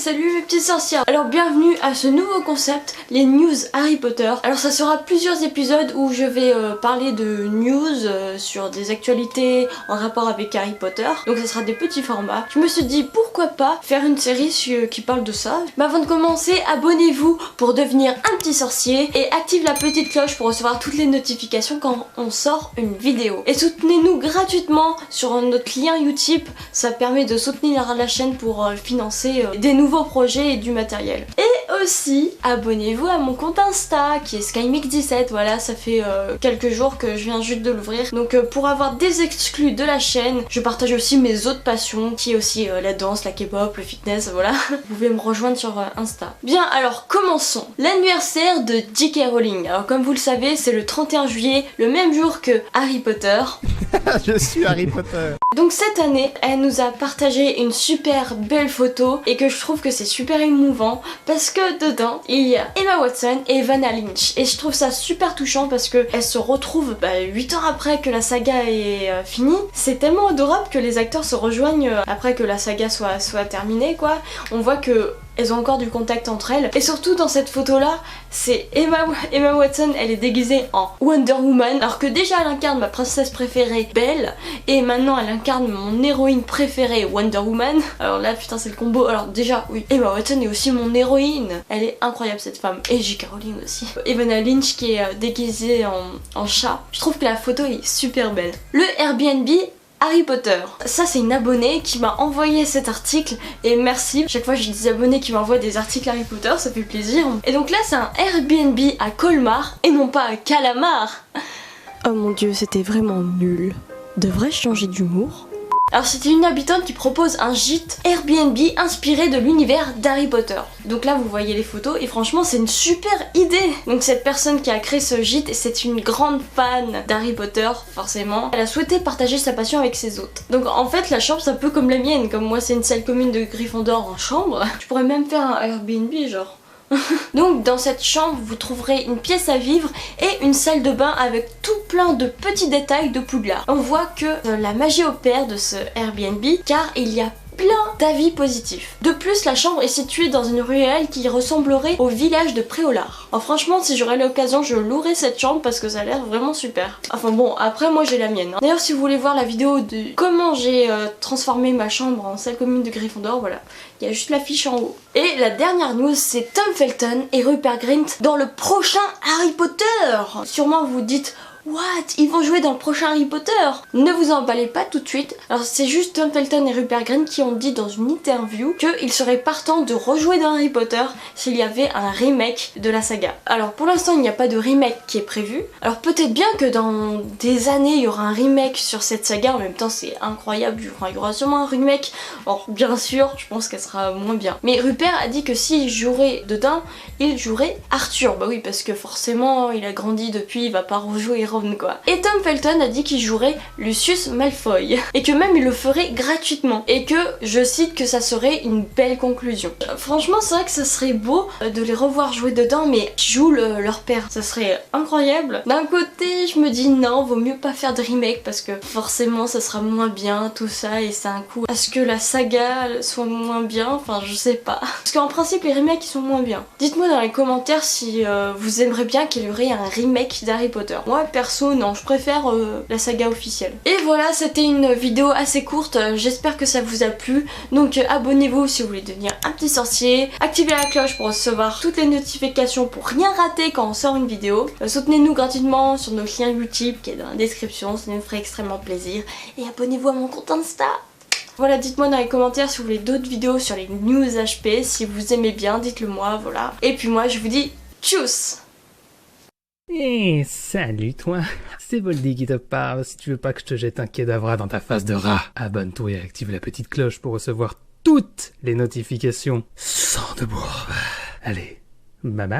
salut mes petites sorcières. Alors bienvenue à ce nouveau concept, les news Harry Potter. Alors ça sera plusieurs épisodes où je vais parler de news sur des actualités en rapport avec Harry Potter. Donc ça sera des petits formats. Je me suis dit pourquoi pas faire une série qui parle de ça. Mais avant de commencer, abonnez-vous pour devenir un petit sorcier et active la petite cloche pour recevoir toutes les notifications quand on sort une vidéo. Et soutenez-nous gratuitement sur notre lien Utip, ça permet de soutenir la chaîne pour financer des nouveaux projets et du matériel. Et aussi, abonnez-vous à mon compte Insta qui est SkyMix17, voilà, ça fait quelques jours que je viens juste de l'ouvrir. Donc pour avoir des exclus de la chaîne, je partage aussi mes autres passions, qui est aussi la danse, la K-pop, le fitness, voilà. Vous pouvez me rejoindre sur Insta. Bien, alors commençons. L'anniversaire de J.K. Rowling. Alors comme vous le savez, c'est le 31 juillet, le même jour que Harry Potter. Je suis Harry Potter. Donc cette année, elle nous a partagé une super belle photo et que je trouve que c'est super émouvant parce que dedans, il y a Emma Watson et Evanna Lynch. Et je trouve ça super touchant parce que elles se retrouvent 8 ans après que la saga est finie. C'est tellement adorable que les acteurs se rejoignent après que la saga soit terminée, quoi. On voit que elles ont encore du contact entre elles. Et surtout dans cette photo là, c'est Emma Watson, elle est déguisée en Wonder Woman. Alors que déjà elle incarne ma princesse préférée Belle. Et maintenant elle incarne mon héroïne préférée Wonder Woman. Alors là putain c'est le combo. Alors déjà oui, Emma Watson est aussi mon héroïne. Elle est incroyable cette femme. Et J.K. Rowling aussi. Evanna Lynch qui est déguisée en chat. Je trouve que la photo est super belle. Le Airbnb Harry Potter. Ça c'est une abonnée qui m'a envoyé cet article et merci. Chaque fois j'ai des abonnés qui m'envoient des articles Harry Potter, ça fait plaisir. Et donc là c'est un Airbnb à Colmar et non pas à Calamar. Oh mon dieu, c'était vraiment nul. Devrais-je changer d'humour ? Alors c'était une habitante qui propose un gîte Airbnb inspiré de l'univers d'Harry Potter. Donc là vous voyez les photos et franchement c'est une super idée. Donc cette personne qui a créé ce gîte, c'est une grande fan d'Harry Potter forcément. Elle a souhaité partager sa passion avec ses hôtes. Donc en fait la chambre c'est un peu comme la mienne, comme moi c'est une salle commune de Gryffondor en chambre. Je pourrais même faire un Airbnb genre. Donc dans cette chambre vous trouverez une pièce à vivre et une salle de bain avec tout plein de petits détails de Poudlard. On voit que la magie opère de ce Airbnb car il y a plein d'avis positifs. De plus, la chambre est située dans une ruelle qui ressemblerait au village de Préolard. Alors franchement, si j'aurais l'occasion, je louerais cette chambre parce que ça a l'air vraiment super. Enfin bon, après moi j'ai la mienne. D'ailleurs, si vous voulez voir la vidéo de comment j'ai transformé ma chambre en salle commune de Gryffondor, voilà, il y a juste l'affiche en haut. Et la dernière news, c'est Tom Felton et Rupert Grint dans le prochain Harry Potter. Sûrement vous vous dites... What? Ils vont jouer dans le prochain Harry Potter? Ne vous emballez pas tout de suite. Alors c'est juste Tom Felton et Rupert Grint qui ont dit dans une interview qu'ils seraient partants de rejouer dans Harry Potter s'il y avait un remake de la saga. Alors pour l'instant il n'y a pas de remake qui est prévu. Alors peut-être bien que dans des années il y aura un remake sur cette saga. En même temps c'est incroyable, il y aura sûrement un remake. Alors bien sûr je pense qu'elle sera moins bien. Mais Rupert a dit que s'il jouerait dedans, il jouerait Arthur. Bah oui parce que forcément il a grandi depuis, il va pas rejouer Ron quoi. Et Tom Felton a dit qu'il jouerait Lucius Malfoy et que même il le ferait gratuitement et que je cite que ça serait une belle conclusion. Franchement c'est vrai que ça serait beau de les revoir jouer dedans mais qui jouent leur père, ça serait incroyable. D'un côté je me dis non, vaut mieux pas faire de remake parce que forcément ça sera moins bien tout ça et c'est un coup à ce que la saga soit moins bien, enfin je sais pas. Parce qu'en principe les remakes ils sont moins bien. Dites-moi dans les commentaires si vous aimeriez bien qu'il y aurait un remake d'Harry Potter. Moi perso non, je préfère la saga officielle. Et voilà, c'était une vidéo assez courte, j'espère que ça vous a plu. Donc abonnez-vous si vous voulez devenir un petit sorcier, activez la cloche pour recevoir toutes les notifications pour rien rater quand on sort une vidéo. Soutenez-nous gratuitement sur notre lien Utip qui est dans la description, ça nous ferait extrêmement plaisir. Et abonnez-vous à mon compte Insta. Voilà, dites-moi dans les commentaires si vous voulez d'autres vidéos sur les news HP, si vous aimez bien, dites-le moi, voilà. Et puis moi je vous dis tchuss. Eh, salut toi, c'est Voldy qui te parle. Si tu veux pas que je te jette un Kedavra dans ta face de rat, abonne-toi et active la petite cloche pour recevoir toutes les notifications sans de bourre. Allez, bye bye.